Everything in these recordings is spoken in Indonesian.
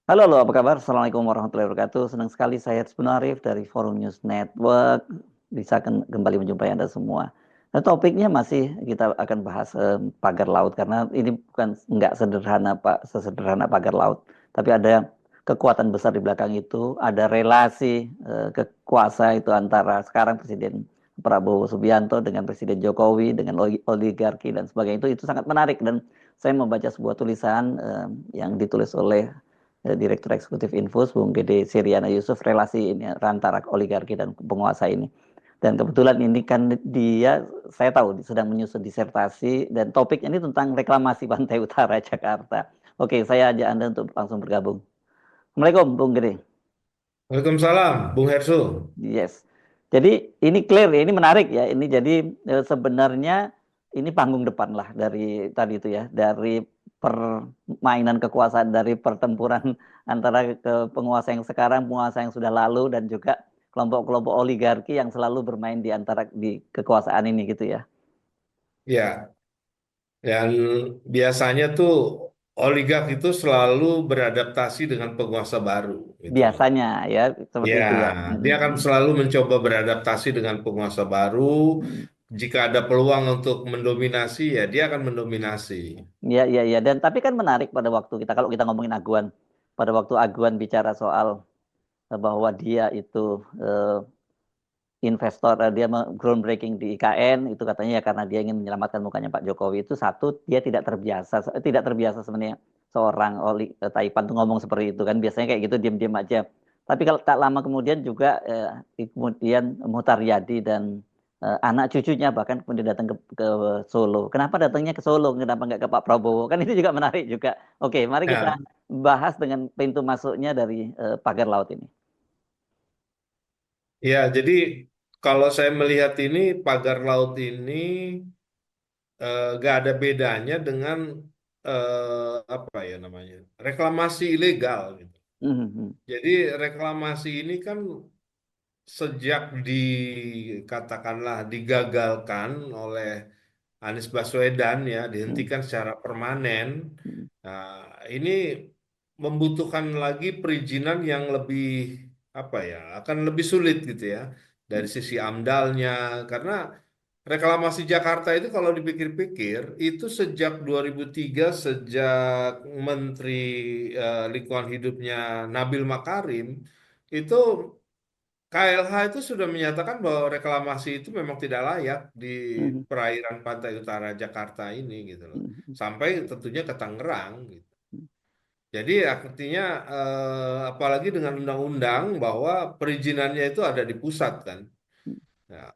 Halo, halo, apa kabar? Assalamualaikum warahmatullahi wabarakatuh. Senang sekali saya Sebenarnya Arif dari Forum News Network bisa kembali menjumpai Anda semua. Nah, topiknya masih kita akan bahas pagar laut karena ini bukan nggak sederhana Pak, sesederhana pagar laut, tapi ada kekuatan besar di belakang itu, ada relasi kekuasa itu antara sekarang Presiden Prabowo Subianto dengan Presiden Jokowi dengan oligarki dan sebagainya itu sangat menarik dan saya membaca sebuah tulisan yang ditulis oleh Direktur Eksekutif Infus, Bung Gede Siriana Yusuf, relasi ini antara oligarki dan penguasa ini. Dan kebetulan ini kan dia, saya tahu sedang menyusun disertasi dan topiknya ini tentang reklamasi Pantai Utara Jakarta. Oke, saya ajak Anda untuk langsung bergabung. Assalamualaikum, Bung Gede. Waalaikumsalam, Bung Hersu. Yes. Jadi ini clear ya, ini menarik ya. Ini jadi sebenarnya ini panggung depan lah dari tadi itu ya, dari permainan kekuasaan, dari pertempuran antara penguasa yang sekarang, penguasa yang sudah lalu, dan juga kelompok-kelompok oligarki yang selalu bermain di antara di kekuasaan ini gitu ya. Ya, dan biasanya tuh oligak itu selalu beradaptasi dengan penguasa baru, gitu loh. Biasanya ya seperti Ya, itu ya. dia akan selalu mencoba beradaptasi dengan penguasa baru. Jika ada peluang untuk mendominasi, ya dia akan mendominasi. Ya, ya, ya. Dan tapi kan menarik pada waktu kita kalau kita ngomongin Aguan, pada waktu Aguan bicara soal bahwa dia itu investor, dia groundbreaking di IKN itu katanya ya karena dia ingin menyelamatkan mukanya Pak Jokowi. Itu satu, dia tidak terbiasa sebenarnya seorang Taipan tuh ngomong seperti itu kan, biasanya kayak gitu diam-diam aja. Tapi kalau tak lama kemudian juga kemudian Muhtaryadi dan anak cucunya bahkan kemudian datang ke Solo. Kenapa datangnya ke Solo? Kenapa nggak ke Pak Prabowo? Kan itu juga menarik juga. Oke, mari kita Ya, bahas dengan pintu masuknya dari pagar laut ini. ya, jadi kalau saya melihat ini pagar laut ini gak ada bedanya dengan apa ya namanya reklamasi ilegal gitu. Mhm, Jadi reklamasi ini kan sejak dikatakanlah digagalkan oleh Anies Baswedan ya mhm, dihentikan secara permanen. mhm, Nah, ini membutuhkan lagi perizinan yang lebih apa ya akan lebih sulit gitu ya dari mhm, sisi AMDALnya karena reklamasi Jakarta itu kalau dipikir-pikir itu sejak 2003 sejak Menteri Lingkungan Hidupnya Nabil Makarim itu KLH itu sudah menyatakan bahwa reklamasi itu memang tidak layak di mhm, perairan pantai utara Jakarta ini gitu loh. mhm. Sampai tentunya ke Tangerang gitu. Jadi artinya apalagi dengan undang-undang bahwa perizinannya itu ada di pusat kan. Nah,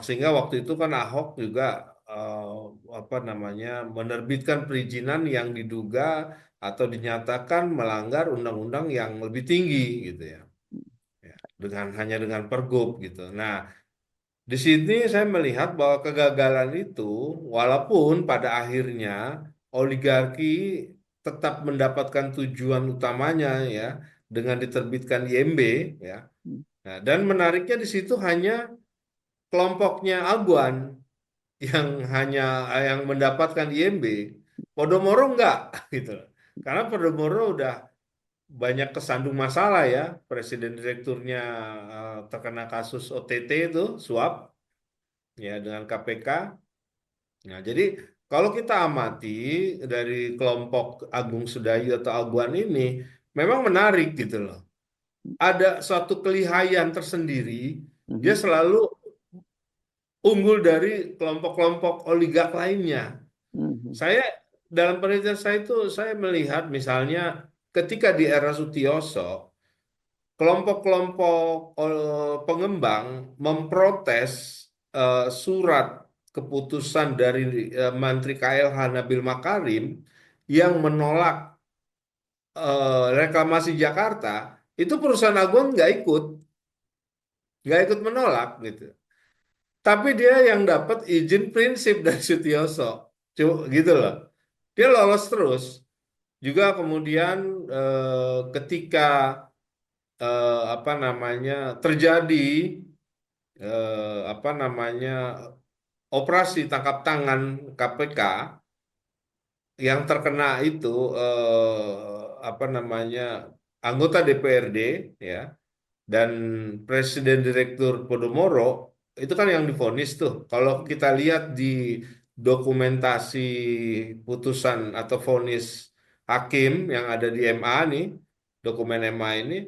sehingga waktu itu kan Ahok juga apa namanya menerbitkan perizinan yang diduga atau dinyatakan melanggar undang-undang yang lebih tinggi gitu ya. Ya, dengan hanya dengan pergub gitu. Nah, di sini saya melihat bahwa kegagalan itu, walaupun pada akhirnya oligarki tetap mendapatkan tujuan utamanya ya dengan diterbitkan IMB ya. Nah, dan menariknya di situ hanya kelompoknya Aguan yang hanya yang mendapatkan IMB. Podomoro enggak gitu. Karena Podomoro udah banyak kesandung masalah ya. Presiden direkturnya terkena kasus OTT itu, suap ya dengan KPK. Nah, jadi kalau kita amati dari kelompok Agung Sedayu atau Aguan ini, memang menarik gitu loh. Ada suatu kelihayan tersendiri, dia Mhm, selalu unggul dari kelompok-kelompok oligak lainnya. mhm, Saya dalam penelitian saya itu saya melihat misalnya ketika di era Sutioso, kelompok-kelompok pengembang memprotes surat keputusan dari Menteri KLH Nabil Makarim yang menolak reklamasi Jakarta, itu perusahaan Agung nggak ikut menolak gitu. Tapi dia yang dapat izin prinsip dari Sutioso, gitu loh. Dia lolos terus. Juga kemudian ketika apa namanya terjadi apa namanya operasi tangkap tangan KPK yang terkena itu apa namanya anggota DPRD ya dan Presiden Direktur Podomoro itu kan yang divonis tuh. Kalau kita lihat di dokumentasi putusan atau vonis hakim yang ada di MA nih, dokumen MA ini,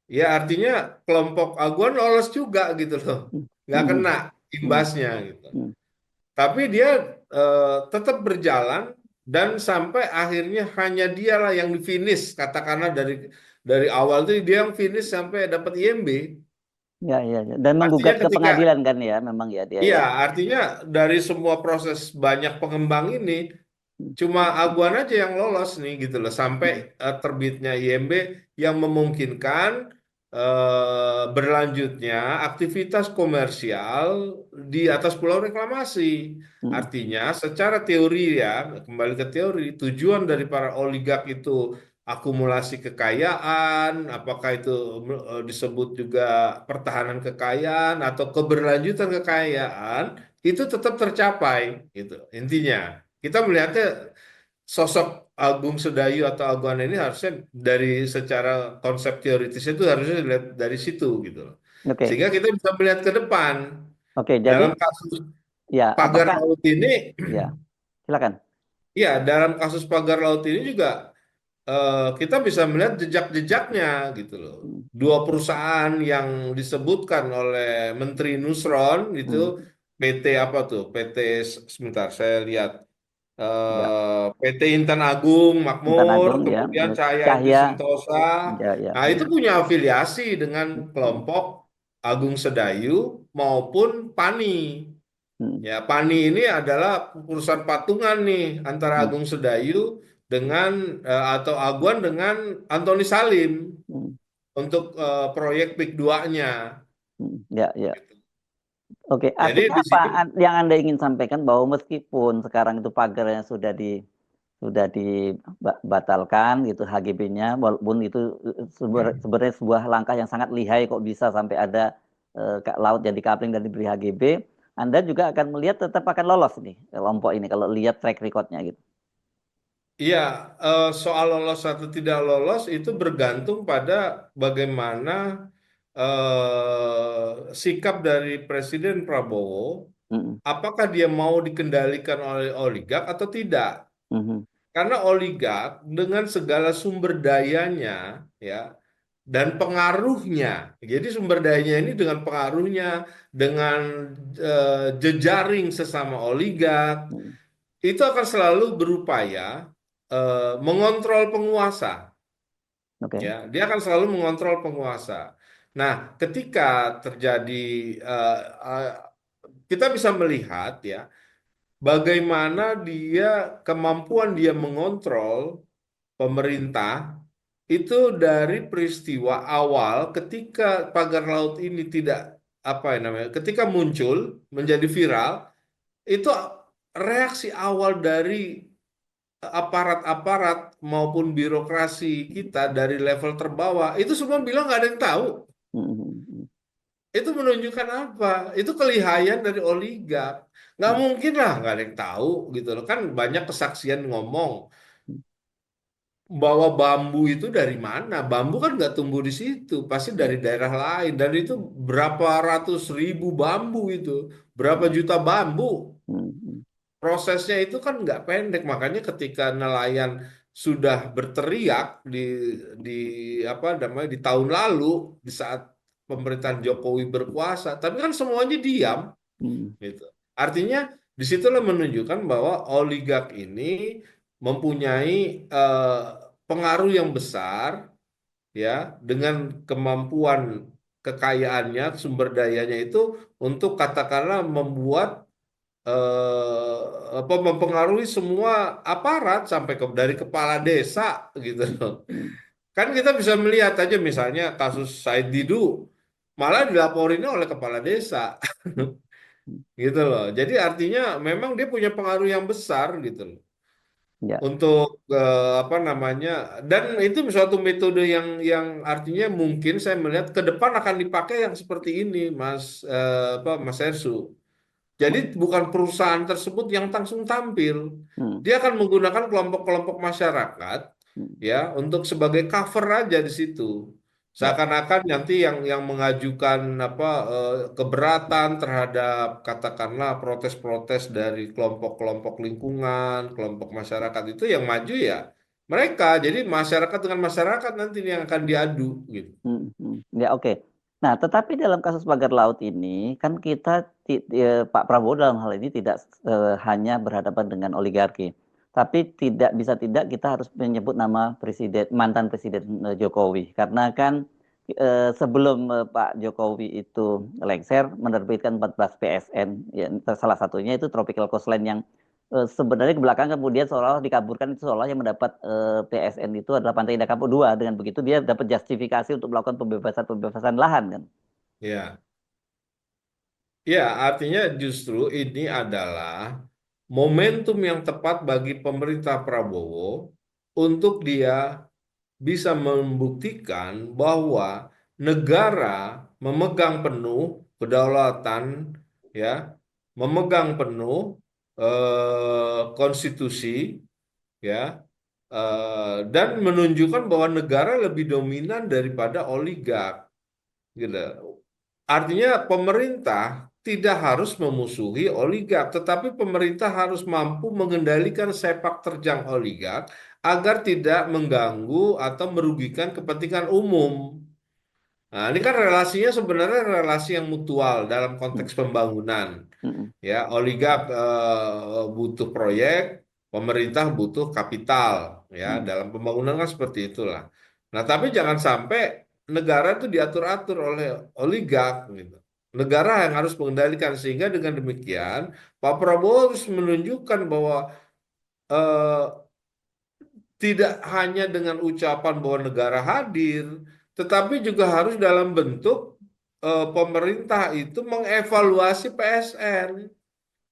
ya artinya kelompok Aguan lolos juga gitu loh, Hmm. nggak Hmm. kena Hmm. imbasnya gitu. Hmm. Tapi dia tetap berjalan dan sampai akhirnya hanya dialah yang di finish, katakanlah dari awal tuh dia yang finish sampai dapat IMB. Ya, ya, ya. Dan Artinya menggugat ke ketika, pengadilan kan ya, memang ya dia iya, ya. artinya dari semua proses banyak pengembang ini, Hmm. cuma Aguan aja yang lolos nih gitu loh, sampai Hmm. terbitnya IMB yang memungkinkan berlanjutnya aktivitas komersial di atas Pulau Reklamasi. Hmm. Artinya, secara teori ya, kembali ke teori, tujuan dari para oligark itu akumulasi kekayaan, apakah itu disebut juga pertahanan kekayaan atau keberlanjutan kekayaan, itu tetap tercapai, gitu. Intinya, kita melihatnya sosok Agung Sedayu atau Aguan ini harusnya dari secara konsep teoritis itu harusnya dilihat dari situ gitu loh. Oke, Sehingga kita bisa melihat ke depan oke. Jadi dalam kasus ya, pagar apakah laut ini, ya, silakan. ya dalam kasus pagar laut ini juga kita bisa melihat jejak-jejaknya gitu loh. Hmm. Dua perusahaan yang disebutkan oleh Menteri Nusron itu Hmm. PT apa tuh? PT sebentar saya lihat. Ya, PT Intan Agung Intan Makmur, Agung ya, kemudian Cahaya Inti Cahya, Sentosa. ya, ya, Nah, itu ya. punya afiliasi dengan Hmm. kelompok Agung Sedayu maupun PANI. Hmm. Ya, PANI ini adalah perusahaan patungan nih antara Hmm. Agung Sedayu dengan atau Aguan dengan Antoni Salim Hmm. untuk proyek PIK 2-nya. Hmm. Ya, ya. Oke, Jadi artinya di apa sini yang Anda ingin sampaikan bahwa meskipun sekarang itu pagarnya sudah dibatalkan gitu HGB-nya, walaupun itu sebenarnya sebuah langkah yang sangat lihai kok bisa sampai ada laut yang dikapling dan diberi HGB, Anda juga akan melihat tetap akan lolos nih kelompok ini kalau lihat track record-nya gitu. iya, soal lolos atau tidak lolos itu bergantung pada bagaimana sikap dari Presiden Prabowo, Mm-mm. apakah dia mau dikendalikan oleh oligark atau tidak. Mhm. Karena oligark dengan segala sumber dayanya, ya, dan pengaruhnya. Jadi sumber dayanya ini dengan pengaruhnya, dengan jejaring sesama oligark, Mm. itu akan selalu berupaya mengontrol penguasa. Ya, Oke. dia akan selalu mengontrol penguasa. Nah, ketika terjadi eh, eh, kita bisa melihat ya bagaimana kemampuan dia mengontrol pemerintah itu dari peristiwa awal ketika pagar laut ini tidak apa ya namanya, ketika muncul menjadi viral, itu reaksi awal dari aparat-aparat maupun birokrasi kita dari level terbawah itu semua bilang nggak ada yang tahu. Mhm. Itu menunjukkan apa? Itu kelihayan dari oligark. Nggak Mhm. mungkin lah nggak ada yang tahu gitu loh. Kan banyak kesaksian ngomong bahwa bambu itu dari mana? Bambu kan nggak tumbuh di situ, pasti dari daerah lain. Dan itu berapa ratus ribu bambu itu, berapa Mhm. juta bambu. Mhm. Prosesnya itu kan nggak pendek, makanya ketika nelayan sudah berteriak di apa namanya di tahun lalu di saat pemerintahan Jokowi berkuasa, tapi kan semuanya diam Mhm. gitu. Artinya disitulah menunjukkan bahwa oligark ini mempunyai eh, pengaruh yang besar ya dengan kemampuan kekayaannya, sumber dayanya itu untuk katakanlah membuat apa mempengaruhi semua aparat sampai dari kepala desa gitu loh. Mhm. Kan kita bisa melihat aja misalnya kasus Said Didu malah dilaporinnya oleh kepala desa Mhm. gitu loh. Jadi artinya memang dia punya pengaruh yang besar gitu loh Ya. untuk apa namanya, dan itu suatu metode yang artinya mungkin saya melihat ke depan akan dipakai yang seperti ini Mas apa Mas Ersu. Jadi bukan perusahaan tersebut yang langsung tampil. Mhm. Dia akan menggunakan kelompok-kelompok masyarakat Hmm. ya, untuk sebagai cover aja di situ. Ya. Seakan-akan nanti yang mengajukan apa keberatan terhadap katakanlah protes-protes dari kelompok-kelompok lingkungan, kelompok masyarakat itu yang maju ya mereka. Jadi masyarakat dengan masyarakat nanti yang akan diadu gitu. Ya, oke. Nah, tetapi dalam kasus pagar laut ini kan kita Pak Prabowo dalam hal ini tidak hanya berhadapan dengan oligarki, tapi tidak kita harus menyebut nama mantan presiden Jokowi karena kan sebelum Pak Jokowi itu lengser menerbitkan 14 PSN, ya, salah satunya itu Tropical Coastline yang sebenarnya ke belakang kemudian seolah-olah dikaburkan itu seolah yang mendapat PSN itu adalah Pantai Indah Kapuk 2. Dengan begitu dia dapat justifikasi untuk melakukan pembebasan lahan kan. Ya, ya, artinya justru ini adalah momentum yang tepat bagi pemerintah Prabowo untuk dia bisa membuktikan bahwa negara memegang penuh kedaulatan, ya, memegang penuh konstitusi, ya, dan menunjukkan bahwa negara lebih dominan daripada oligark, gitu. Artinya pemerintah tidak harus memusuhi oligark, tetapi pemerintah harus mampu mengendalikan sepak terjang oligark agar tidak mengganggu atau merugikan kepentingan umum. Nah, ini kan relasinya sebenarnya relasi yang mutual dalam Hmm, konteks pembangunan. hmm, Ya, oligark butuh proyek, pemerintah butuh kapital. Ya, hmm, dalam pembangunan kan seperti itulah. Nah, tapi jangan sampai negara itu diatur-atur oleh oligark gitu. Negara yang harus mengendalikan sehingga dengan demikian Pak Prabowo harus menunjukkan bahwa eh, tidak hanya dengan ucapan bahwa negara hadir, tetapi juga harus dalam bentuk pemerintah itu mengevaluasi PSN.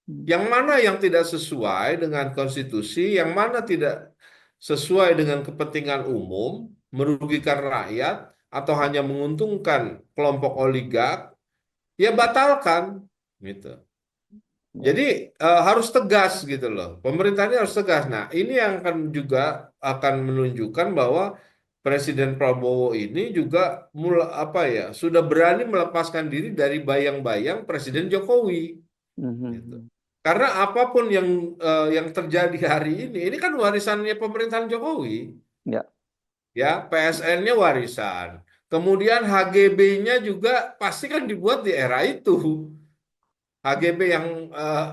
hmm, Yang mana yang tidak sesuai dengan konstitusi, yang mana tidak sesuai dengan kepentingan umum, merugikan rakyat, atau hanya menguntungkan kelompok oligark, ya batalkan, gitu. ya. Jadi harus tegas gitu loh. Pemerintahnya harus tegas. Nah, ini yang akan juga akan menunjukkan bahwa Presiden Prabowo ini juga apa ya, sudah berani melepaskan diri dari bayang-bayang Presiden Jokowi. Hmm, Gitu. hmm, Karena apapun yang terjadi hari ini kan warisannya pemerintahan Jokowi, ya. ya PSN-nya warisan. Kemudian HGB-nya juga pasti kan dibuat di era itu. HGB yang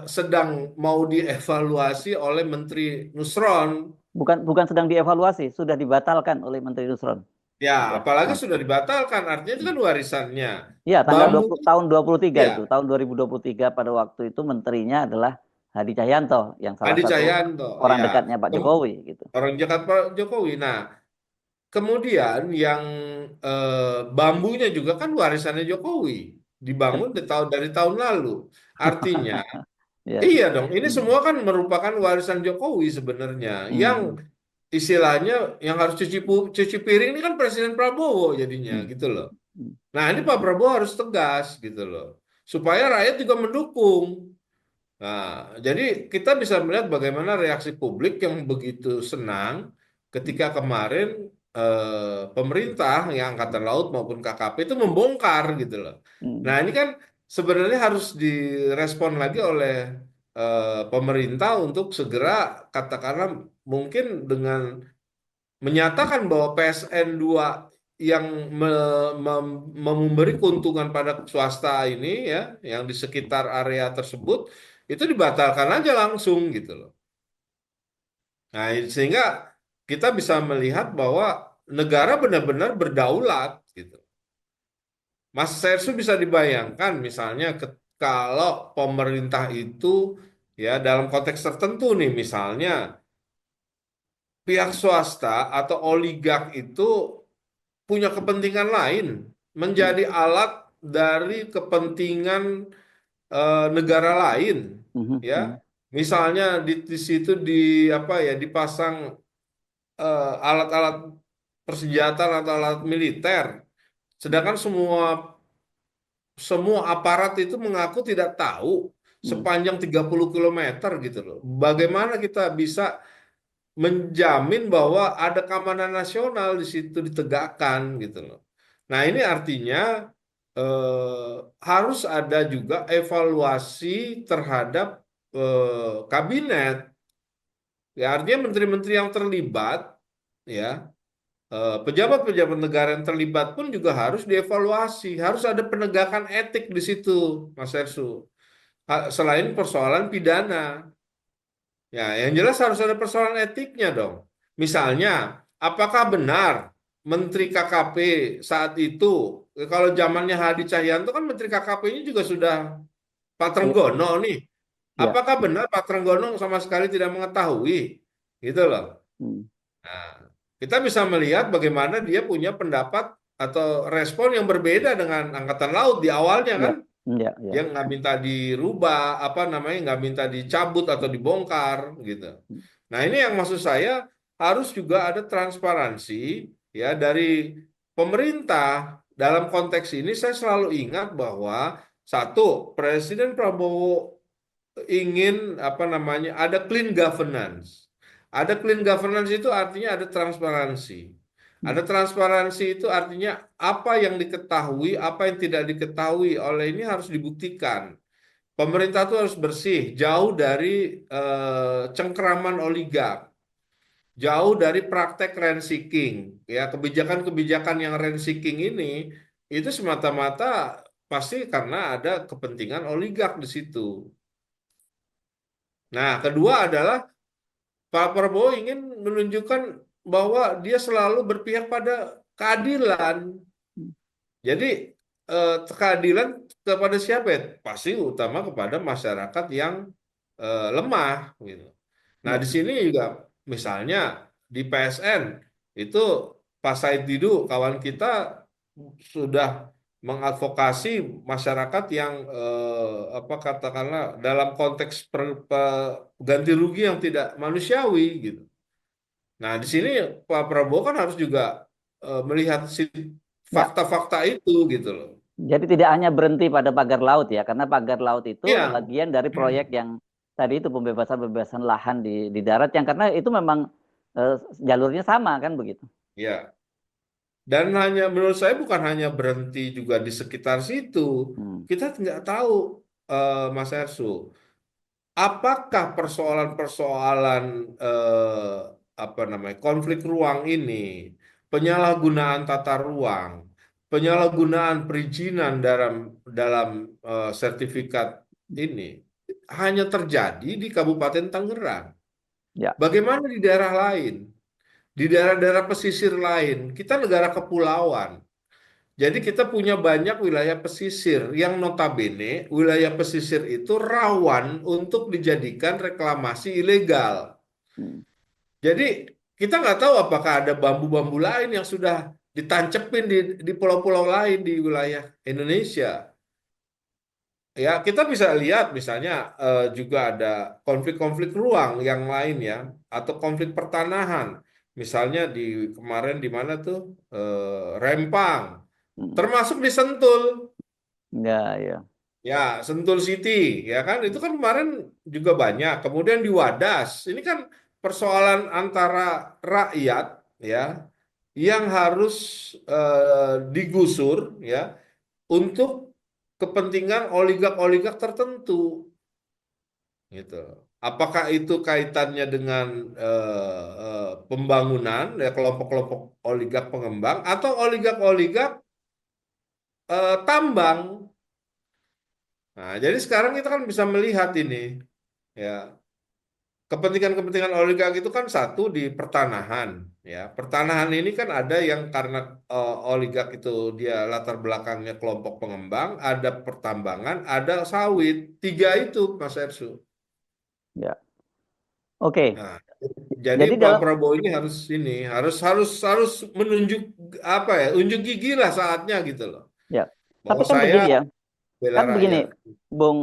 sedang mau dievaluasi oleh Menteri Nusron. Bukan bukan sedang dievaluasi, sudah dibatalkan oleh Menteri Nusron. Ya, Ya. apalagi Ah. sudah dibatalkan, artinya itu kan warisannya. Ya, tanggal Bambu, 20, tahun 23 ya, itu, tahun 2023 pada waktu itu menterinya adalah Hadi Cahyanto yang salah Adi satu Cahyanto, orang ya, dekatnya Pak Kem- Jokowi gitu. orang Jakarta Jokowi. Nah, kemudian yang bambunya juga kan warisannya Jokowi, dibangun dari tahun lalu. Artinya, Ya. iya dong, ini Hmm. semua kan merupakan warisan Jokowi sebenarnya. Yang Hmm. istilahnya yang harus cuci piring ini kan Presiden Prabowo jadinya Hmm. gitu loh. Hmm. Nah, ini Pak Prabowo harus tegas gitu loh. Supaya rakyat juga mendukung. Nah, jadi kita bisa melihat bagaimana reaksi publik yang begitu senang ketika kemarin pemerintah yang Angkatan Laut maupun KKP itu membongkar gitu loh. Nah, Hmm. ini kan sebenarnya harus direspon lagi oleh pemerintah untuk segera katakanlah mungkin dengan menyatakan bahwa PSN 2 yang memberi keuntungan pada swasta ini ya, yang di sekitar area tersebut itu dibatalkan aja langsung gitu loh. Nah, sehingga kita bisa melihat bahwa negara benar-benar berdaulat gitu. Mas Sersu bisa dibayangkan misalnya kalau pemerintah itu ya dalam konteks tertentu nih misalnya pihak swasta atau oligark itu punya kepentingan lain, Hmm. menjadi alat dari kepentingan negara lain, Hmm. ya. Hmm. Misalnya di situ apa ya dipasang alat-alat persenjataan atau alat militer, sedangkan semua semua aparat itu mengaku tidak tahu Hmm. sepanjang 30 kilometer gitu loh. Bagaimana kita bisa menjamin bahwa ada keamanan nasional di situ ditegakkan gitu loh. Nah, ini artinya harus ada juga evaluasi terhadap kabinet. Ya, artinya menteri-menteri yang terlibat, ya, pejabat-pejabat negara yang terlibat pun juga harus dievaluasi. Harus ada penegakan etik di situ, Mas Ersu. Selain persoalan pidana. Ya, yang jelas harus ada persoalan etiknya dong. Misalnya, apakah benar Menteri KKP saat itu, kalau zamannya Hadi Cahyanto kan Menteri KKP-nya juga sudah Pak Iya, Trenggono nih. iya. Apakah benar Pak Trenggono sama sekali tidak mengetahui? Gitu loh. Hmm. Nah, kita bisa melihat bagaimana dia punya pendapat atau respon yang berbeda dengan Angkatan Laut di awalnya Iya, kan. iya, iya. Dia nggak minta dirubah, apa namanya, nggak minta dicabut atau dibongkar gitu. Nah, ini yang maksud saya harus juga ada transparansi ya dari pemerintah. Dalam konteks ini saya selalu ingat bahwa satu, Presiden Prabowo ingin apa namanya ada clean governance. Ada clean governance itu artinya ada transparansi. Hmm. Ada transparansi itu artinya apa yang diketahui, apa yang tidak diketahui oleh ini harus dibuktikan. Pemerintah itu harus bersih, jauh dari cengkeraman oligark, jauh dari praktek rent seeking. Ya, kebijakan-kebijakan yang rent seeking ini itu semata-mata pasti karena ada kepentingan oligark di situ. Nah, kedua adalah Pak Prabowo ingin menunjukkan bahwa dia selalu berpihak pada keadilan. Jadi keadilan kepada siapa ya? Pasti utama kepada masyarakat yang lemah gitu. Nah, Iya. di sini juga misalnya di PSN itu Pak Said Didu kawan kita sudah mengadvokasi masyarakat yang apa katakanlah dalam konteks ganti rugi yang tidak manusiawi gitu. Nah, di sini Pak Prabowo kan harus juga melihat Ya, fakta-fakta itu gitu loh. jadi tidak hanya berhenti pada pagar laut ya, karena pagar laut itu Iya, bagian dari proyek yang tadi itu pembebasan lahan di darat yang karena itu memang jalurnya sama kan begitu. ya. Dan hanya menurut saya bukan hanya berhenti juga di sekitar situ. Hmm. Kita nggak tahu, Mas Ersu, apakah persoalan-persoalan apa namanya konflik ruang ini, penyalahgunaan tata ruang, penyalahgunaan perizinan dalam dalam sertifikat ini hanya terjadi di Kabupaten Tangerang. Ya. Bagaimana di daerah lain? Di daerah-daerah pesisir lain, kita negara kepulauan. Jadi kita punya banyak wilayah pesisir yang notabene wilayah pesisir itu rawan untuk dijadikan reklamasi ilegal. Hmm. Jadi kita nggak tahu apakah ada bambu-bambu lain yang sudah ditancepin di pulau-pulau lain di wilayah Indonesia. Ya, kita bisa lihat misalnya juga ada konflik-konflik ruang yang lain ya, atau konflik pertanahan. Misalnya di kemarin di mana tuh Rempang, Hmm. termasuk di Sentul. Ya, ya. Ya, Sentul City, ya kan? Itu kan kemarin juga banyak. Kemudian di Wadas, ini kan persoalan antara rakyat, ya, yang harus digusur, ya, untuk kepentingan oligak-oligak tertentu, gitu. Apakah itu kaitannya dengan pembangunan, ya, kelompok-kelompok oligak pengembang, atau oligak-oligak tambang? Nah, jadi sekarang kita kan bisa melihat ini. Ya, kepentingan-kepentingan oligark itu kan satu di pertanahan, ya. Pertanahan ini kan ada yang karena oligark itu dia latar belakangnya kelompok pengembang, ada pertambangan, ada sawit. Tiga itu, Mas Ersu. Ya. Oke. Nah, jadi Jadi Pak dalam Prabowo ini harus ini, harus menunjuk apa ya, unjuk gigi lah saatnya gitu loh. ya. Tapi Bahwa kan saya begini ya. bela Kan begini, rakyat. Bung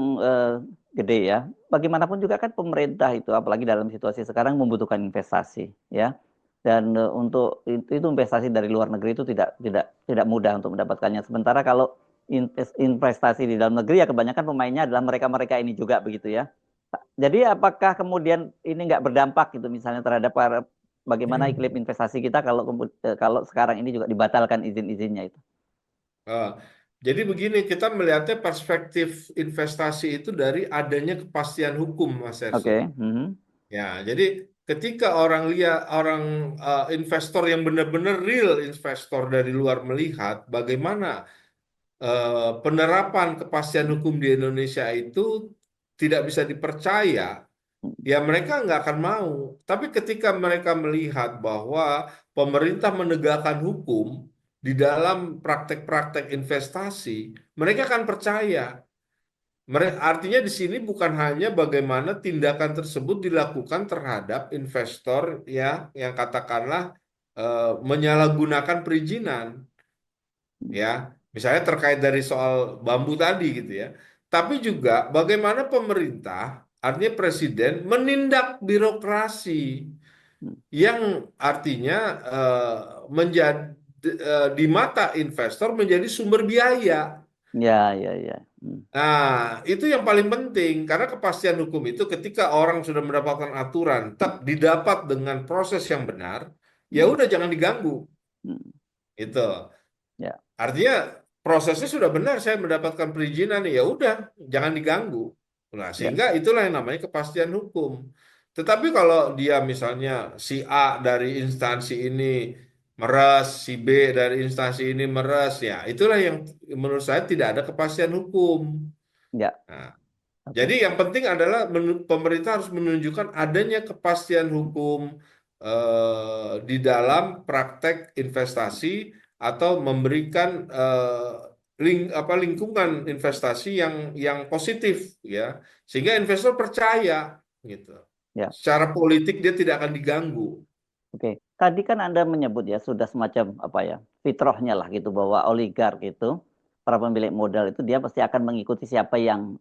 Gede ya. Bagaimanapun juga kan pemerintah itu apalagi dalam situasi sekarang membutuhkan investasi ya. Dan untuk itu investasi dari luar negeri itu tidak mudah untuk mendapatkannya. Sementara kalau investasi di dalam negeri ya kebanyakan pemainnya adalah mereka-mereka ini juga begitu ya. Jadi apakah kemudian ini nggak berdampak gitu misalnya terhadap bagaimana iklim investasi kita kalau kalau sekarang ini juga dibatalkan izin-izinnya itu? Eh, jadi begini, kita melihatnya perspektif investasi itu dari adanya kepastian hukum, Mas Erso. Oke. Mhm. Ya, jadi ketika orang lihat investor yang benar-benar real investor dari luar melihat bagaimana penerapan kepastian hukum di Indonesia itu tidak bisa dipercaya, ya mereka nggak akan mau. Tapi ketika mereka melihat bahwa pemerintah menegakkan hukum di dalam praktek-praktek investasi, mereka akan percaya. Artinya di sini bukan hanya bagaimana tindakan tersebut dilakukan terhadap investor ya yang katakanlah menyalahgunakan perizinan, ya misalnya terkait dari soal bambu tadi gitu ya, tapi juga bagaimana pemerintah artinya presiden menindak birokrasi yang artinya menjadi di mata investor menjadi sumber biaya. Ya, ya, ya. Hmm. Nah, itu yang paling penting karena kepastian hukum itu ketika orang sudah mendapatkan aturan, tak didapat dengan proses yang benar, ya Hmm. udah jangan diganggu. Hmm. Itu. Ya, Artinya prosesnya sudah benar, saya mendapatkan perizinan, ya udah, jangan diganggu. Nah, ya. sehingga itulah yang namanya kepastian hukum. Tetapi kalau dia misalnya si A dari instansi ini meres, si B dari instansi ini meres, ya itulah yang menurut saya tidak ada kepastian hukum. Ya. Nah, jadi Oke. yang penting adalah pemerintah harus menunjukkan adanya kepastian hukum di dalam praktek investasi atau memberikan lingkungan investasi yang positif ya, sehingga investor percaya gitu. Ya. Secara politik dia tidak akan diganggu. Oke. Tadi kan Anda menyebut ya sudah semacam apa ya, fitrahnya lah gitu bahwa oligark itu para pemilik modal itu dia pasti akan mengikuti siapa yang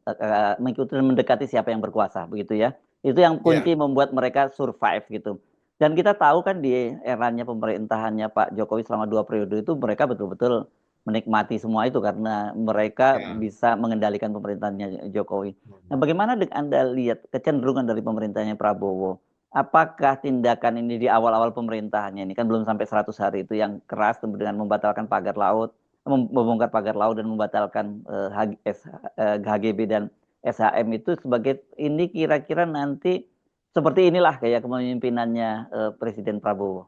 mengikuti dan mendekati siapa yang berkuasa begitu ya. Itu yang Ya, kunci membuat mereka survive gitu. Dan kita tahu kan di eranya pemerintahannya Pak Jokowi selama 2 periode itu mereka betul-betul menikmati semua itu karena mereka ya. bisa mengendalikan pemerintahannya Jokowi. Nah, bagaimana Anda lihat kecenderungan dari pemerintahnya Prabowo? Apakah tindakan ini di awal-awal pemerintahannya ini kan belum sampai 100 hari itu yang keras dengan membatalkan pagar laut, membongkar pagar laut dan membatalkan HGB dan SHM itu sebagai ini kira-kira nanti seperti inilah kayak kepemimpinannya Presiden Prabowo.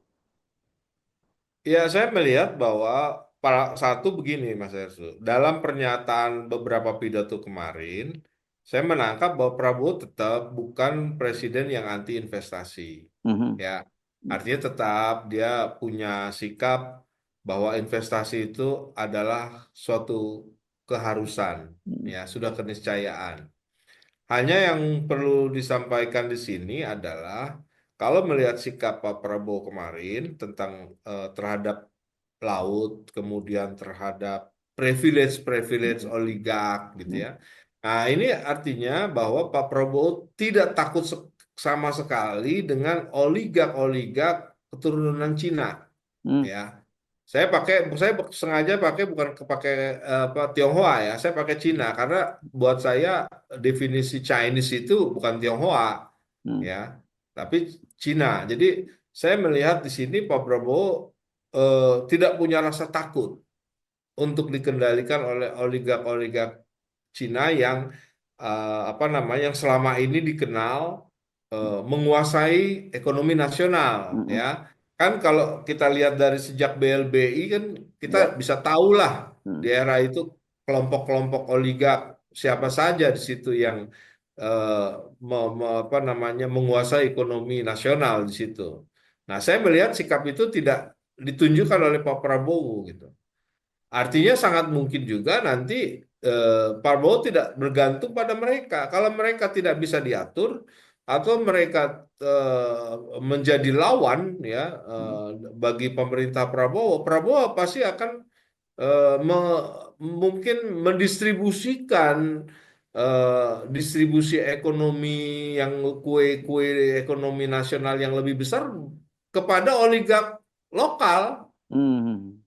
Ya, saya melihat bahwa para satu begini, Mas Ersu. Dalam pernyataan beberapa pidato kemarin, saya menangkap bahwa Prabowo tetap bukan presiden yang anti investasi. Mhm. Ya, artinya tetap dia punya sikap bahwa investasi itu adalah suatu keharusan, ya, sudah keniscayaan. Hanya yang perlu disampaikan di sini adalah kalau melihat sikap Pak Prabowo kemarin tentang terhadap laut, kemudian terhadap privilege-privilege oligark gitu ya. Nah, ini artinya bahwa Pak Prabowo tidak takut sama sekali dengan oligark-oligark keturunan Cina Hmm. ya. Saya sengaja pakai bukan pakai apa Tionghoa ya, saya pakai Cina karena buat saya definisi Chinese itu bukan Tionghoa Hmm. ya, tapi Cina. Jadi saya melihat di sini Pak Prabowo tidak punya rasa takut untuk dikendalikan oleh oligark-oligark Cina yang apa namanya yang selama ini dikenal menguasai ekonomi nasional Hmm. ya. Kan kalau kita lihat dari sejak BLBI kan kita Ya. bisa tahulah Hmm. di era itu kelompok-kelompok oligark siapa saja di situ yang eh, apa namanya menguasai ekonomi nasional di situ. Nah, saya melihat sikap itu tidak ditunjukkan oleh Pak Prabowo gitu. Artinya sangat mungkin juga nanti Prabowo tidak bergantung pada mereka. Kalau mereka tidak bisa diatur atau mereka menjadi lawan ya Hmm. bagi pemerintah Prabowo, Prabowo pasti akan mungkin mendistribusikan distribusi ekonomi yang kue-kue ekonomi nasional yang lebih besar kepada oligark lokal Hmm.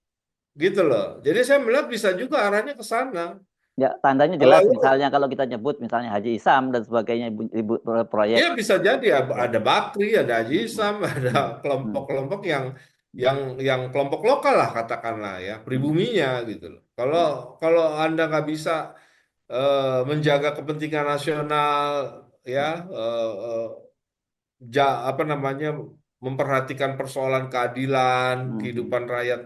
gitu loh. Jadi saya melihat bisa juga arahnya ke sana. Ya, tandanya jelas Kalau misalnya kalau kita nyebut misalnya Haji Isam dan sebagainya ibu proyek. ya bisa jadi Ya. ada Bakri, ada Haji Mm, Isam, ada mm, mm, kelompok-kelompok yang mm, yang kelompok lokal lah katakanlah ya, mm, pribuminya gitu loh. Kalau mm, kalau Anda nggak bisa menjaga kepentingan nasional ya, eh, eh, apa namanya, memperhatikan persoalan keadilan, mm, mm, kehidupan rakyat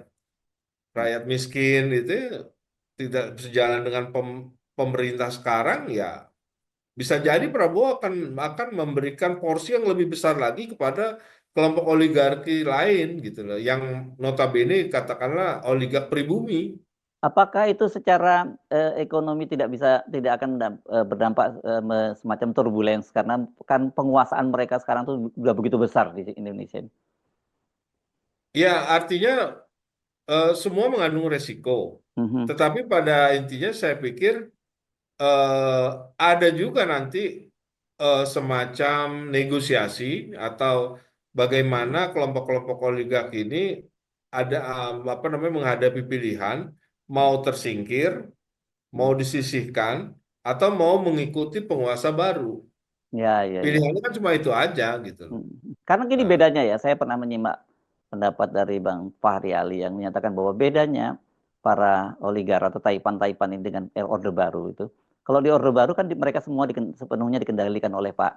rakyat miskin itu tidak sejalan dengan pemerintah sekarang ya. Bisa jadi Prabowo akan memberikan porsi yang lebih besar lagi kepada kelompok oligarki lain gitu loh, yang notabene katakanlah oligark pribumi. Apakah itu secara ekonomi tidak akan berdampak semacam turbulence karena kan penguasaan mereka sekarang tuh sudah begitu besar di Indonesia. Ya, artinya semua mengandung resiko. Mhm, Tetapi pada intinya saya pikir eh, ada juga nanti semacam negosiasi atau bagaimana kelompok-kelompok oligark ini ada apa namanya, menghadapi pilihan mau tersingkir, mau disisihkan, atau mau mengikuti penguasa baru. ya, ya, ya. Pilihannya kan cuma itu aja gitu loh. Karena gini Nah, bedanya ya, saya pernah menyimak pendapat dari Bang Fahri Ali yang menyatakan bahwa bedanya para oligar atau taipan-taipan ini dengan Orde Baru itu, kalau di Orde Baru kan mereka semua sepenuhnya dikendalikan oleh Pak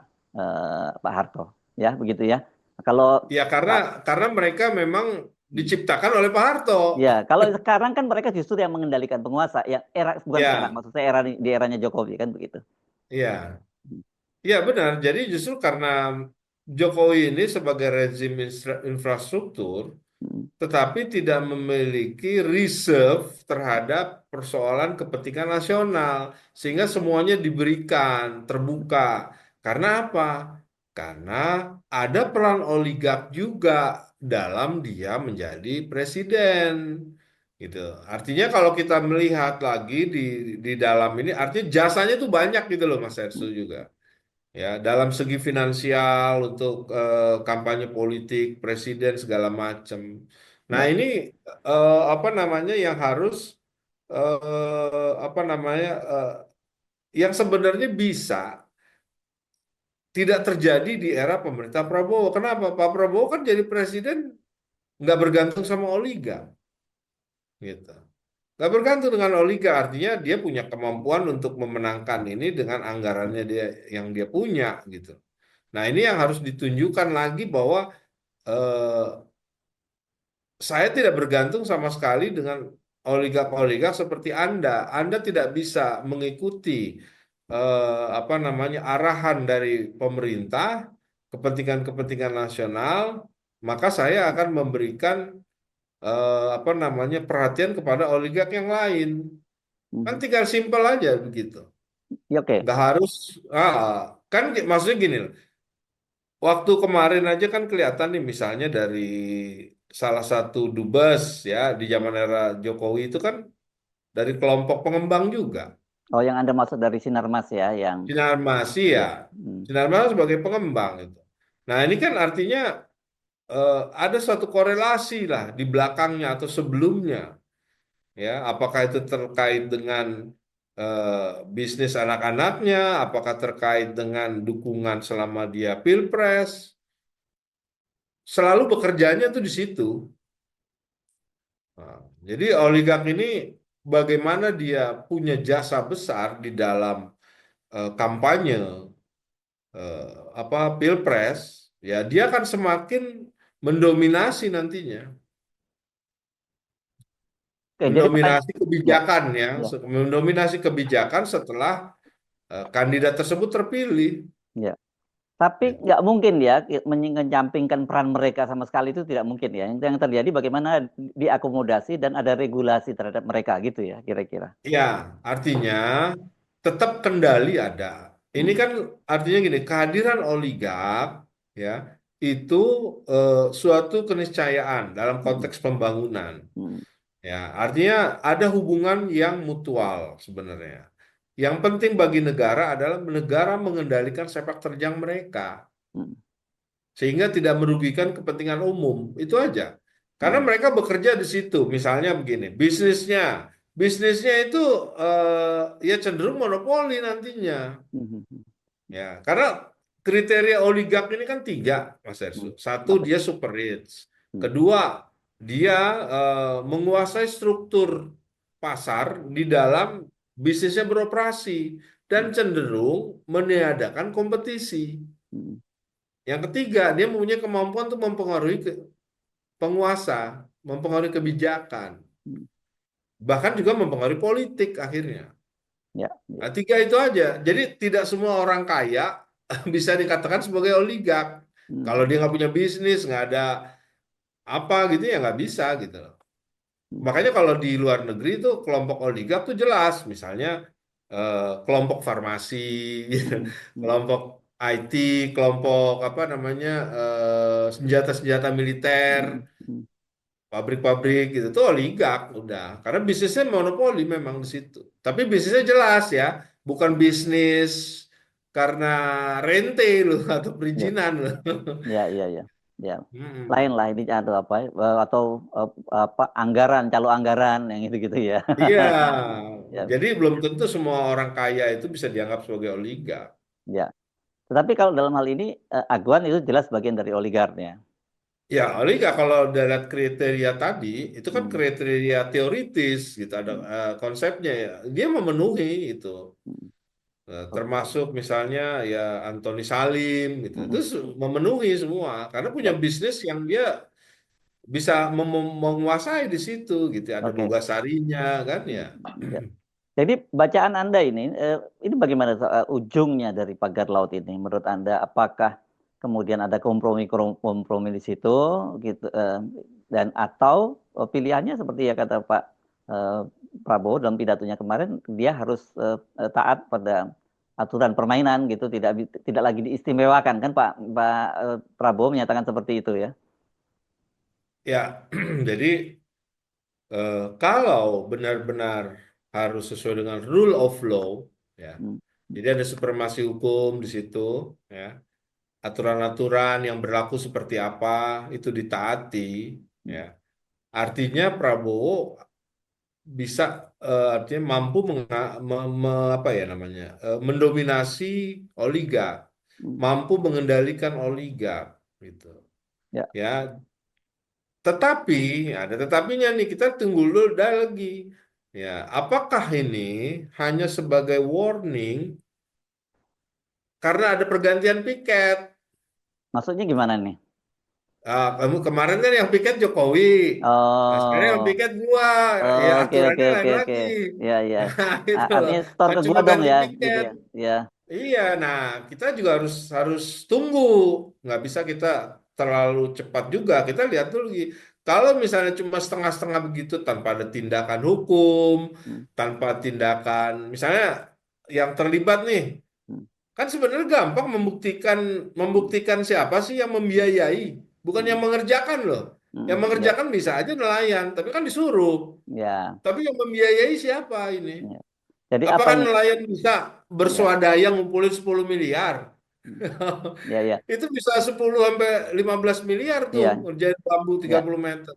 Harto, ya begitu ya. Kalau ya karena mereka memang diciptakan oleh Pak Harto. ya, kalau sekarang kan mereka justru yang mengendalikan penguasa, ya era bukan sekarang, Ya, maksud saya di eranya Jokowi kan begitu. iya. Iya benar. Jadi justru karena Jokowi ini sebagai rezim infrastruktur, Hmm, tetapi tidak memiliki reserve terhadap persoalan kepentingan nasional, sehingga semuanya diberikan terbuka. Karena apa? Karena ada peran oligark juga dalam dia menjadi presiden. Gitu. Artinya kalau kita melihat lagi di dalam ini, artinya jasanya tuh banyak gitu loh Mas Erso juga ya, dalam segi finansial untuk kampanye politik presiden segala macam. Nah ya. ini apa namanya yang harus apa namanya yang sebenarnya bisa tidak terjadi di era pemerintah Prabowo. Kenapa? Pak Prabowo kan jadi presiden nggak bergantung sama oligark, gitu. Nggak bergantung dengan oligark, artinya dia punya kemampuan untuk memenangkan ini dengan anggarannya dia yang dia punya, gitu. Nah, ini yang harus ditunjukkan lagi bahwa eh, saya tidak bergantung sama sekali dengan oligark-oligark seperti Anda. Anda tidak bisa mengikuti apa namanya, arahan dari pemerintah, kepentingan-kepentingan nasional, maka saya akan memberikan apa namanya, perhatian kepada oligark yang lain. Kan Mhm. tinggal simpel aja begitu. Ya, oke. Nggak harus, kan maksudnya gini loh. Waktu kemarin aja kan kelihatan nih misalnya dari salah satu dubes ya di zaman era Jokowi itu kan dari kelompok pengembang juga. Oh, yang Anda maksud dari Sinarmas ya, yang Sinarmas ya, ya. Hmm. Sinarmas sebagai pengembang itu. Nah ini kan artinya ada suatu korelasi lah di belakangnya atau sebelumnya ya. Apakah itu terkait dengan bisnis anak-anaknya, apakah terkait dengan dukungan selama dia pilpres, selalu bekerjanya tuh di situ. Nah, jadi oligark ini bagaimana dia punya jasa besar di dalam kampanye eh, apa pilpres, ya dia akan semakin mendominasi nantinya, Oke, jadi mendominasi ya, kebijakan ya, ya, mendominasi kebijakan setelah kandidat tersebut terpilih. ya. Tapi Gitu. nggak mungkin ya menyampingkan peran mereka sama sekali itu tidak mungkin ya. Yang terjadi bagaimana diakomodasi dan ada regulasi terhadap mereka gitu ya kira-kira. Ya, artinya tetap kendali ada. Ini Hmm, kan artinya gini, kehadiran oligark ya itu suatu keniscayaan dalam hmm, konteks pembangunan. hmm, Ya, artinya ada hubungan yang mutual sebenarnya. Yang penting bagi negara adalah negara mengendalikan sepak terjang mereka hmm, sehingga tidak merugikan kepentingan umum. Itu aja. Karena hmm, mereka bekerja di situ. Misalnya begini, bisnisnya. bisnisnya itu ya cenderung monopoli nantinya. Mhm, mhm, Ya, karena kriteria oligak ini kan tiga, Mas Ersu. mhm. Satu, Apa dia tuh? super rich. Mhm, Kedua, dia menguasai struktur pasar di dalam bisnisnya beroperasi dan mhm, cenderung meniadakan kompetisi. mhm, Yang ketiga, dia mempunyai kemampuan untuk mempengaruhi penguasa, mempengaruhi kebijakan, mhm. bahkan juga mempengaruhi politik akhirnya. Ya, ya. Nah, tiga itu aja. Jadi tidak semua orang kaya bisa dikatakan sebagai oligak. Kalau Mhm, dia nggak punya bisnis, nggak ada apa gitu ya nggak bisa gitu loh. mhm, Makanya kalau di luar negeri itu kelompok oligak tuh jelas. Misalnya kelompok farmasi, gitu. mhm, mhm, Kelompok IT, kelompok apa namanya senjata-senjata militer, mhm, mhm. pabrik-pabrik gitu tuh oligak udah. Karena bisnisnya monopoli memang di situ. Tapi bisnisnya jelas ya, bukan bisnis karena rente loh atau Ya, perizinan loh. ya, ya, ya. Ya. Lain Mm-mm. lah ini atau apa atau apa anggaran, calo anggaran yang itu gitu ya. Iya, Ya, jadi belum tentu semua orang kaya itu bisa dianggap sebagai oligark. ya. Tetapi kalau dalam hal ini Aguan itu jelas bagian dari oligarnya. Ya, oligark kalau lihat kriteria tadi, itu kan Hmm, kriteria teoritis gitu, ada hmm, konsepnya ya. Dia memenuhi itu. hmm. Oke. Termasuk misalnya ya Antoni Salim gitu. Itu Hmm, memenuhi semua karena punya ya, bisnis yang dia bisa menguasai di situ gitu. Ada oke. Bogasarinya kan ya. Hmm, ya. Jadi bacaan Anda ini bagaimana ujungnya dari pagar laut ini? Menurut Anda, apakah kemudian ada kompromi di situ, gitu, dan atau pilihannya seperti ya kata Pak eh, Prabowo dalam pidatonya kemarin, dia harus taat pada aturan permainan gitu, tidak lagi diistimewakan kan Pak Pak Prabowo menyatakan seperti itu ya. Ya, jadi kalau benar-benar harus sesuai dengan rule of law ya. Hmm, Jadi ada supremasi hukum di situ ya. Aturan-aturan yang berlaku seperti apa itu ditaati ya. hmm, Artinya Prabowo bisa artinya mampu apa ya namanya mendominasi oligark, hmm, mampu mengendalikan oligark gitu ya. ya. Tetapi ada tetapinya nih kita tunggu dulu dah lagi ya. Apakah ini hanya sebagai warning karena ada pergantian piket? Maksudnya gimana nih? Kamu kemarin kan yang piket Jokowi, nah sekarang yang Oh. piket gua, ya Oke, oke, aturannya oke, lain oke. lagi. Ya, ya. Nah, itu loh. Artinya store Kan ke gua cuma dong ganti ya, gitu piket. ya. Ya. Iya, nah kita juga harus harus tunggu, nggak bisa kita terlalu cepat juga. Kita lihat dulu. Kalau misalnya cuma setengah-setengah begitu tanpa ada tindakan hukum, Hmm, tanpa tindakan, misalnya yang terlibat nih, hmm, kan sebenarnya gampang membuktikan hmm, membuktikan siapa sih yang membiayai, bukan yang hmm, mengerjakan loh. Yang ya, mengerjakan bisa aja nelayan, tapi kan disuruh. ya, Tapi yang membiayai siapa ini? ya. Jadi apa Apakah yang nelayan bisa ya, bersuadaya ngumpulin 10 miliar? hmm, ya, ya. Itu bisa 10 sampai 15 miliar tuh Iya, ngerjain bambu tiga ya. puluh meter.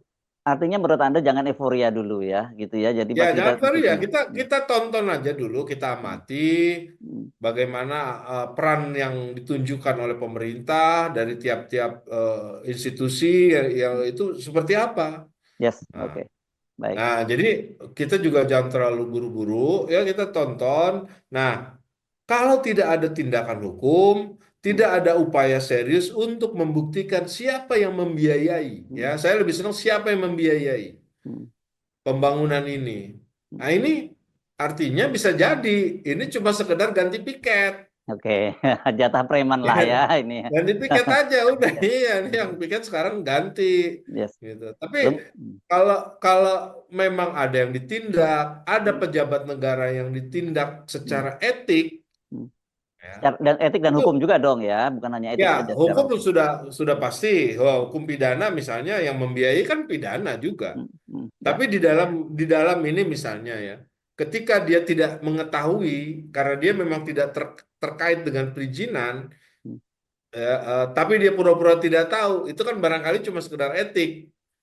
Artinya menurut Anda jangan euforia dulu ya, gitu ya. Jadi Ya, masih kita jangan sorry masih ya, tunggu. kita Hmm, kita tonton aja dulu, kita hmm, amati hmm, bagaimana peran yang ditunjukkan oleh pemerintah dari tiap-tiap institusi yang hmm. itu seperti apa. Yes, Nah, oke. Baik. nah, jadi kita juga jangan terlalu buru-buru, ya kita tonton. Nah, kalau tidak ada tindakan hukum, Hmm, tidak ada upaya serius untuk membuktikan siapa yang membiayai. Ya, hmm, saya lebih senang siapa yang membiayai hmm, pembangunan ini. hmm. Nah, ini artinya bisa jadi ini cuma sekedar ganti piket. Oke, jatah preman lah ya ini ya. Ganti piket aja udah. Iya, ini yang piket sekarang ganti Yes. gitu. Tapi Belum. kalau kalau memang ada yang ditindak, ada Hmm, pejabat negara yang ditindak hmm, secara etik, hmm. ya, Dan etik dan itu hukum juga dong ya, bukan hanya ya etik saja secara hukum hukum. sudah Hmm, pasti. Hukum pidana misalnya yang membiayai kan pidana juga. hmm, ya, Tapi di dalam ini misalnya ya, ketika dia tidak mengetahui karena dia memang tidak terkait dengan perizinan, hmm, ya, tapi dia pura-pura tidak tahu, itu kan barangkali cuma sekedar etik.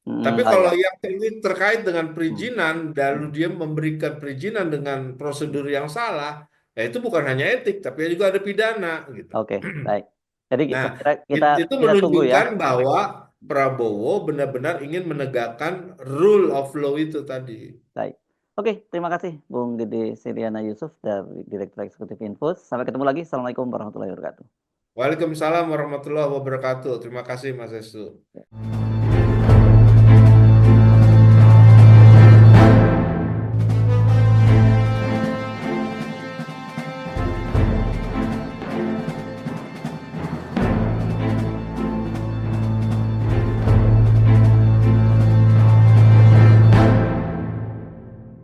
Tapi Oh kalau ya. yang ini terkait dengan Hmm, perizinan, lalu hmm. dia memberikan perizinan dengan prosedur yang salah, ya itu bukan hanya etik, tapi juga ada pidana gitu. Oke, baik. Jadi Nah, saya kira kita itu kita tunggu ya. menunjukkan bahwa Prabowo benar-benar ingin menegakkan rule of law itu tadi. Baik. Oke, terima kasih Bung Gede Setiana Yusuf dari Direktur Eksekutif Infus. Sampai ketemu lagi. Assalamualaikum warahmatullahi wabarakatuh. Waalaikumsalam warahmatullahi wabarakatuh. Terima kasih Mas Estu.